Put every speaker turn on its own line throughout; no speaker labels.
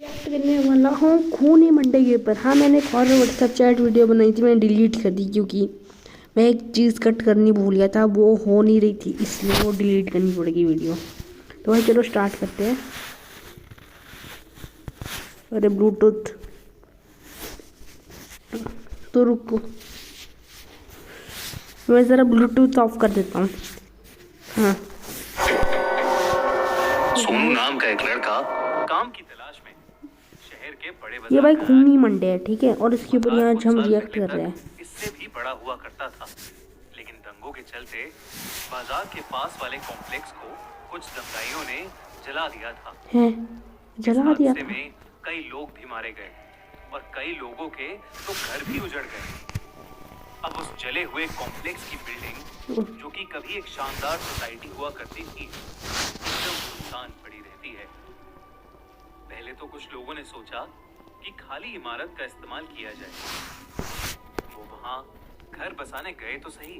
React करने वाला हूँ खूनी मंडे के ऊपर। हाँ, मैंने एक और व्हाट्सएप चैट वीडियो बनाई थी, मैंने डिलीट कर दी क्योंकि मैं एक चीज़ कट करनी भूल गया था, वो हो नहीं रही थी, इसलिए वो डिलीट करनी पड़ेगी वीडियो। तो भाई चलो स्टार्ट करते हैं। अरे ब्लूटूथ तो रुको, मैं ज़रा ब्लूटूथ ऑफ कर देता हूँ। हाँ,
सोनू नाम का एक लड़का काम की तलाश में शहर के बड़े
ये भाई
बाजार
खूनी मंडे है, ठीक है, और इसके ऊपर यहाँ हम रिएक्ट कर रहे हैं।
इससे भी बड़ा हुआ करता था, लेकिन दंगों के चलते बाजार के पास वाले कॉम्प्लेक्स को कुछ दंगाइयों ने जला दिया था।
हैं, जला दिया
हादसे
था।
में कई लोग भी मारे गए और कई लोगों के तो घर भी उजड़ गए। अब उस जले हुए कॉम्प्लेक्स की बिल्डिंग, जो कि कभी एक शानदार सोसाइटी हुआ करती थी, एकदम सुनसान पड़ी रहती है। पहले तो कुछ लोगों ने सोचा कि खाली इमारत का इस्तेमाल किया जाए। वो वहां घर बसाने गए तो सही,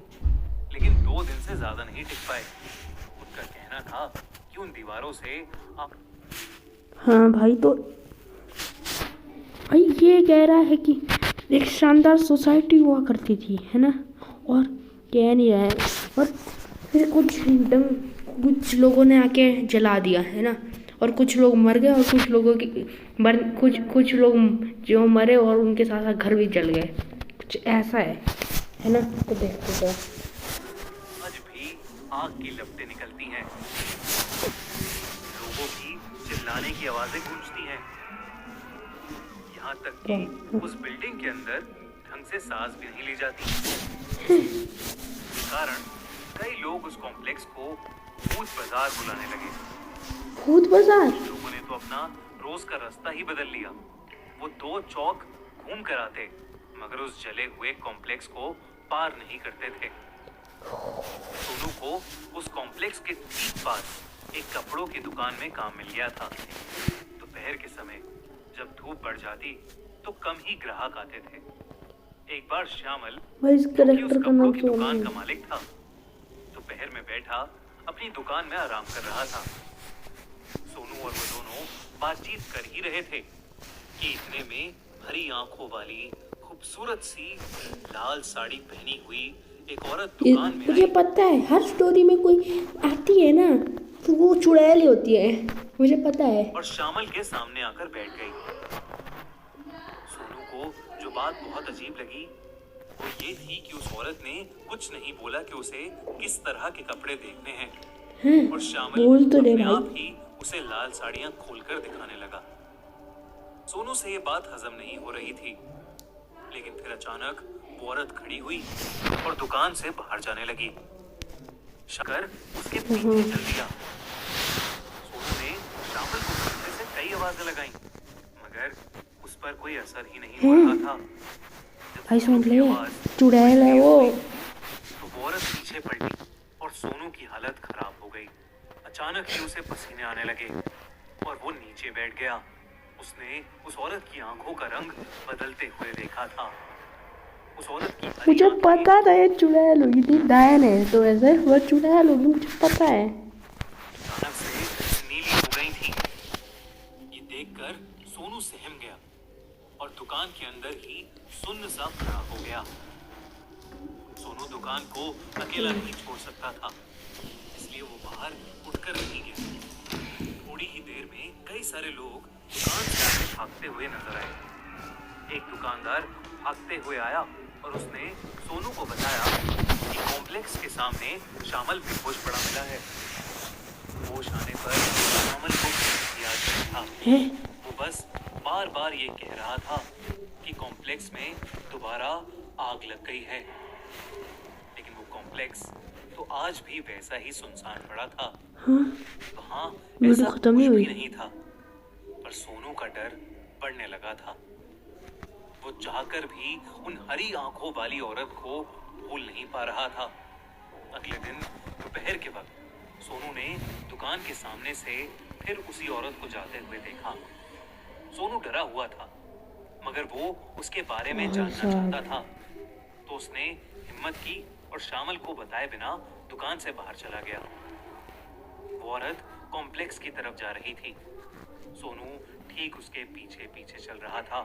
लेकिन 2 दिन से ज्यादा नहीं टिक पाए। उनका कहना था कि उन दीवारों से आप
हाँ भाई, तो भाई ये कह रहा है कि एक शानदार सोसाइटी हुआ करती थी, है ना, और कह नहीं रहा है, और फिर कुछ लोगों ने आके जला दिया, है ना, और कुछ लोग मर गए और कुछ लोगों की कुछ लोग जो मरे और उनके साथ साथ घर भी जल गए, कुछ ऐसा है ना। तो देखते हैं।
आज भी आग की लपटें निकलती हैं, लोगों की चिल्लाने की आवाजें गूंजती हैं, यहाँ तक कि उस बिल्डिंग के अंदर ढंग से सांस भी नहीं ली जाती। इस कारण कई लोग उस कॉम्प्लेक्स को भूत बाजार बुलाने लगे।
भूत बाजार?
लोगों ने तो अपना रोज का रास्ता ही बदल लिया। वो 2 चौक घूम कर आते, मगर उस जले हुए कॉम्प्लेक्स को पार नहीं करते थे। सोनू को उस कॉम्प्लेक्स के ठीक पास एक कपड़ों की दुकान में काम मिल गया था। दोपहर के समय जब धूप बढ़ जाती तो कम ही ग्राहक आते थे। एक बार श्यामल,
इस
जो कि उस
कैरेक्टर का
कपड़ों
नाम
की
सोनू
दुकान
है।
का मालिक था, दोपहर में बैठा अपनी दुकान में आराम कर रहा था। सोनू और वो दोनों बातचीत कर ही रहे थे कि इतने में हरी आंखों वाली खूबसूरत सी लाल साड़ी पहनी हुई एक औरत दुकान में
मुझे
आई
पता है, हर स्टोरी में कोई आती है ना तो वो चुड़ैल होती है, मुझे पता है।
और श्यामल के सामने आकर बैठ गई। सोनू को जो बात बहुत अजीब लगी वो ये थी कि उस औरत ने कुछ नहीं बोला कि उसे किस तरह के कपड़े देखने हैं, और श्यामल
बोल तो
अपने
दे भाई।
आप ही उसे लाल साड़ियां खोलकर दिखाने लगा। सोनू से ये बात हजम नहीं हो रही थी, लेकिन फिर अचानक वो औरत खड़ी हुई और दुकान से बाहर जाने लगी। शकर उसके पीछे चल दिया। सोनू ने श्यामल को पीछे से कई आवाजें लगाई, मगर उस पर कोई असर ही नहीं हो रहा था। जब
भाई
सोनू
सुन
की
ले,
आवाज
चुड़ैल है वो।
तो वो औरत पीछे पलटी और सोनू की हालत खराब हो गई। अचानक ही उसे पसीने आने लगे और वो नीचे बैठ गया। उसने उस औरत की आंखों का रंग बदलते हुए देखा था। उस औरत की हरी
मुझे
आंखें
पता था ये चुड़ैल होगी थी, डायन है तो ऐसे वो चुड़ैल होगी, मुझे पता है।
अचानक से नीली हो गई थी। ये देखकर सोनू सहम गया और दुकान के अंदर ही सुन्न सा खड़ा हो गया। सोनू दुकान को अकेला नहीं छोड़ सकता था, इसलिए वो बाहर उठकर नहीं गया। थोड़ी ही देर में कई सारे लोग दुकान से आगे भागते हुए नजर आए। एक दुकानदार भागते हुए आया और उसने सोनू को बताया कि कॉम्प्लेक्स के सामने श्यामल बेहोश पड़ा मिला है। होश आने पर श्यामल को कुछ याद नहीं था। वो बस बार बार ये कह रहा था कि कॉम्प्लेक्स में दोबारा आग लग गई है, लेकिन वो कॉम्प्लेक्स तो आज भी वैसा ही सुनसान पड़ा था। वहाँ ऐसा
खत्म
कुछ
नहीं
भी
हुई।
नहीं था, पर सोनू का डर बढ़ने लगा था। वो चाहकर भी उन हरी आंखों वाली औरत को भूल नहीं पा रहा था। अगले दिन दोपहर के वक्त सोनू ने दुकान के सामने से फिर उसी औरत को जाते हुए देखा। सोनू डरा हुआ था, मगर वो उसके बारे में जानना चाहता था, तो उसने हिम्मत की और श्यामल को बताए बिना दुकान से बाहर चला गया। वो औरत कॉम्प्लेक्स की तरफ जा रही थी। सोनू ठीक उसके पीछे पीछे चल रहा था।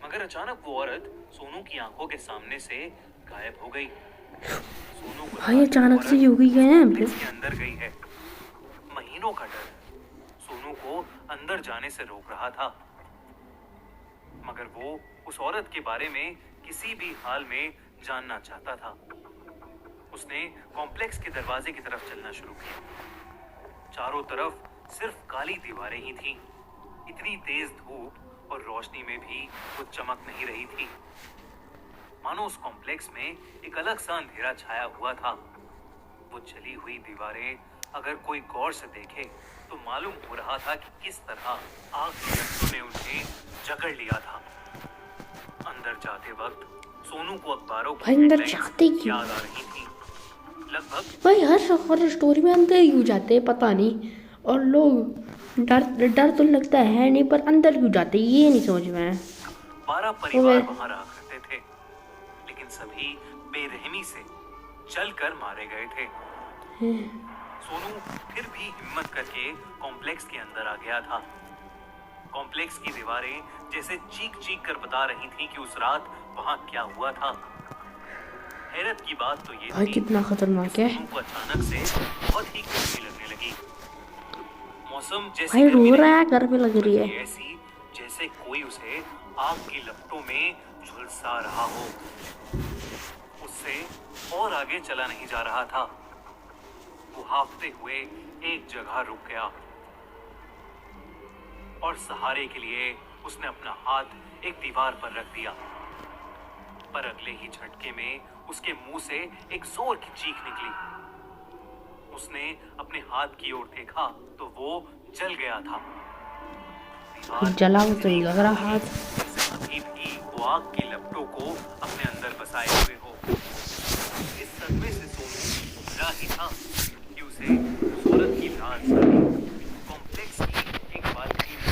मगर अचानक वो औरत सोनू की आंखों के सामने से गायब हो गई। सोनू को
भाई अचानक से ये हो गई है
कॉम्प्लेक्स के अंदर गई है। महीनों का डर सोनू को अंदर जाने से रोक रहा था, मगर वो उस औरत के बारे में किसी भी हाल में जानना चाहता था। उसने कॉम्प्लेक्स के दरवाजे की तरफ चलना शुरू किया। चारों तरफ सिर्फ काली दीवारें ही थीं। इतनी तेज धूप और रोशनी में भी वो चमक नहीं रही थी, मानो उस कॉम्प्लेक्स में एक अलग सा अंधेरा छाया हुआ था। वो जली हुई दीवारें अगर कोई गौर से देखे तो मालूम हो रहा था कि किस तरह आग की लपटों ने उन्हें जकड़ लिया था। अंदर जाते वक्त सोनू को अखबारों की
अंदर
हेडलाइंस
जाते क्यों?
याद आ रही थी। लगभग
भाई हर हॉरर स्टोरी में अंदर क्यों जाते हैं पता नहीं, और लोग डर डर तो लगता है नहीं, पर अंदर क्यों जाते हैं ये नहीं समझ में आया।
12 परिवार वहां रहा करते थे, लेकिन सभी बेरहमी से जलकर मारे गए थे। सोनू फिर भी हिम्मत करके कॉम्प्लेक्स के अंदर आ गया था। कॉम्प्लेक्स की दीवारें जैसे चीख चीख कर बता रही थी कि उस रात वहां क्या हुआ था। हैरत की बात तो ये
भाई
थी
कितना खतरनाक है।
सोनू को अचानक से बहुत ही गर्मी लगने लगी। मौसम जैसे
भाई रो रहा है, गर्मी लग रही है।
ऐसी जैसे कोई उसे आग की लपटों में झुलसा रहा हो। उससे और आगे चला नहीं जा रहा था। वो हाफते हुए एक जगह रुक गया और सहारे के लिए उसने अपना हाथ एक दीवार पर रख दिया। पर अगले ही झटके में उसके मुंह से एक जोर की चीख निकली। उसने अपने हाथ की ओर देखा तो वो जल गया था।
जला हुआ तो नहीं लग रहा हाथ।
अभी भी वो आग की लपटों को अपने अंदर बसाए हुए हो। इस सदमे से सोनू डरा ही था कि उसे उस औरत की लाल साड़ी कॉम्प्लेक्स की एक बालकनी में।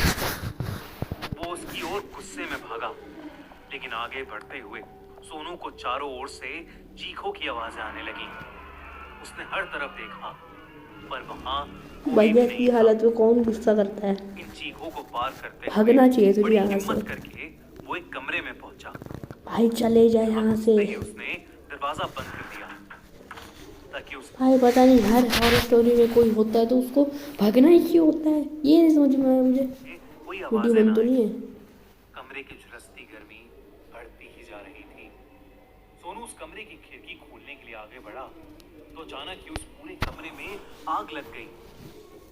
वो उसकी ओर गुस्से में भागा, लेकिन आगे बढ़ते हुए सोनू को चारों ओर से चीखों की आवाजें आने लगी। उसने हर तरफ देखा, पर वहां
भैया की हालत में कौन गुस्सा करता है।
इन चीखों को पार करते
भागना चाहिए तुझे
बड़ी
यहाँ से।
हिम्मत करके वो एक कमरे में पहुंचा।
भाई चले जाए यहाँ से।
उसने दरवाजा बंद कर दिया ताकि उस
भाई पता नहीं हर हॉरर स्टोरी में कोई होता है तो उसको भागना ही क्यों होता है, ये नहीं समझ में आया मुझे।
कोई
वीडियो
आवाज
बंद तो नहीं है।
कमरे की झुलसती गर्मी बढ़ती ही जा रही थी। सोनू उस कमरे की खिड़की खोलने के लिए आगे बढ़ा तो अचानक ही उस पूरे कमरे में आग लग गई।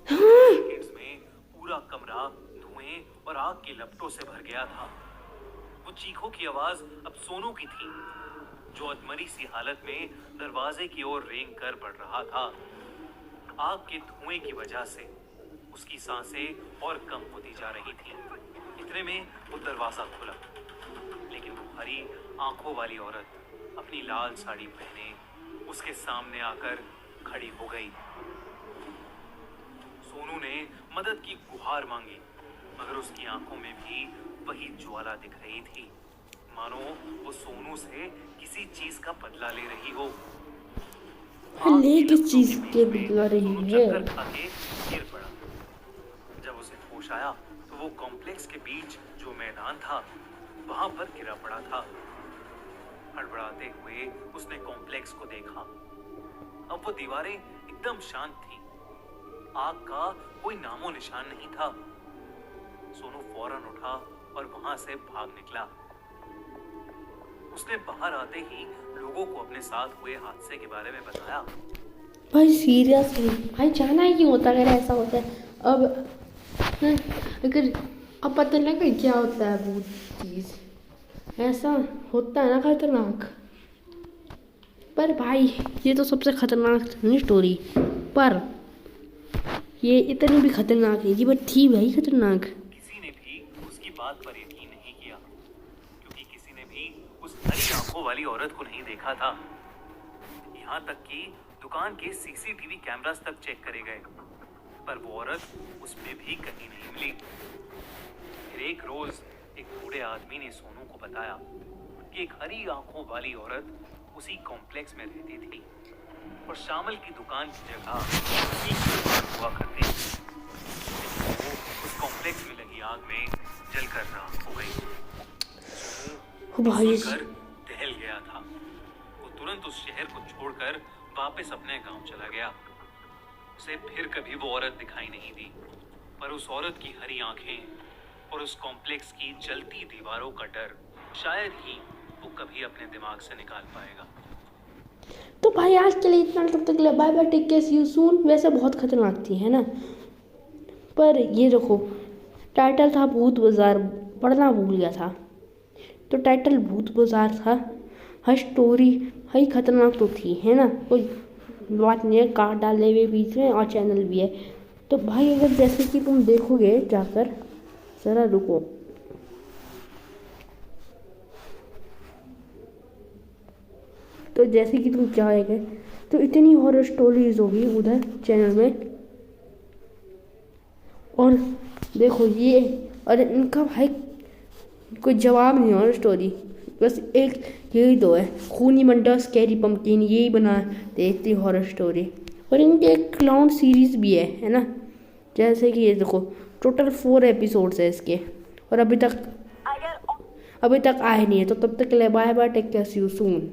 सेकंड्स में पूरा कमरा धुएं और आग की लपटों से भर गया था। वो चीखों की आवाज अब सोनू की थी, जो अधमरी सी हालत में दरवाजे की ओर रेंग कर बढ़ रहा था। आग के धुएं की वजह से उसकी सांसें और कम होती जा रही थी। इतने में वो दरवाजा खुला, लेकिन वो हरी आंखों वाली औरत अपनी लाल साड़ी पहने उसके सामने आकर खड़ी हो गई। सोनू ने मदद की गुहार मांगी, मगर उसकी आंखों में भी वही ज्वाला दिख रही थी, मानो वो सोनू से किसी चीज का बदला ले रही हो।
ले किस चीज के बदला रही है।
चक्कर खा के गिर पड़ा। जब उसे होश आया तो वो कॉम्प्लेक्स के बीच जो मैदान था वहां पर गिरा पड़ा था। हड़बड़ाते हुए उसने कॉम्प्लेक्स को देखा। अब वो दीवारें एकदम शांत थी। आग का कोई नामो निशान नहीं था। सोनू फौरन उठा और वहां से भाग निकला। उसने बाहर आते ही लोगों को अपने साथ हुए हादसे के बारे में बताया।
भाई सीरियसली भाई जाना ही क्यों होता है अगर ऐसा होता है। अब अगर अब पता लगे क्या होता है वो चीज़, ऐसा होता है ना खतरनाक। पर भाई ये तो सबसे खतरनाक नहीं स्टोरी, पर ये इतनी भी खतरनाक है, ये बट थी भाई खतरनाक।
किसी ने भी उसकी बात पर यकीन नहीं किया, क्योंकि किसी ने भी उस हरी आंखों वाली औरत को नहीं देखा था। यहाँ तक कि दुकान के सीसीटीवी कैमरास तक चेक करे गए, पर वो औरत उसमें भी कहीं नहीं मिली। फिर एक रोज एक बूढ़े आदमी ने सोनू को बताया कि एक हरी आंखों वाली औरत उसी कॉम्प्लेक्स में रहती थी और शामल की दुकान की जगह हुआ करती थी। वो उस कॉम्प्लेक्स में लगी आग में जलकर राख हो गई।
ओ भाई
सुनकर दहल गया था। वो तुरंत उस शहर को छोड़कर वापस अपने गांव चला गया। उसे फिर कभी वो औरत दिखाई नहीं दी, पर उस औरत की हरी आंखें और उस कॉम्प्लेक्स की जलती दीवारों का डर शायद ही वो कभी अपने दिमाग से निकाल पाएगा।
तो भाई आज के लिए इतना, तब तक के लिए bye bye, take care, see you soon. वैसे बहुत खतरनाक थी है ना, पर ये देखो टाइटल था भूत बाजार, पढ़ना भूल गया था। तो टाइटल भूत बाजार था, हर स्टोरी हई खतरनाक तो थी है ना, कोई बात नहीं है, काट डाले हुए बीच में और चैनल भी है। तो भाई अगर जैसे कि तुम देखोगे जाकर, ज़रा रुको, तो जैसे कि तुम चाहेंगे तो इतनी हॉरर स्टोरीज होगी उधर चैनल में। और देखो ये, और इनका भाई कोई जवाब नहीं हॉरर स्टोरी, बस एक यही दो है, खूनी मंडा स्कैरी पम्पकिन, यही बना देती हॉरर स्टोरी। और इनके एक क्लाउन सीरीज़ भी है ना, जैसे कि ये देखो टोटल 4 एपिसोड्स है इसके, और अभी तक आए नहीं है। तो तब तक के लिए bye bye, take care, see you soon.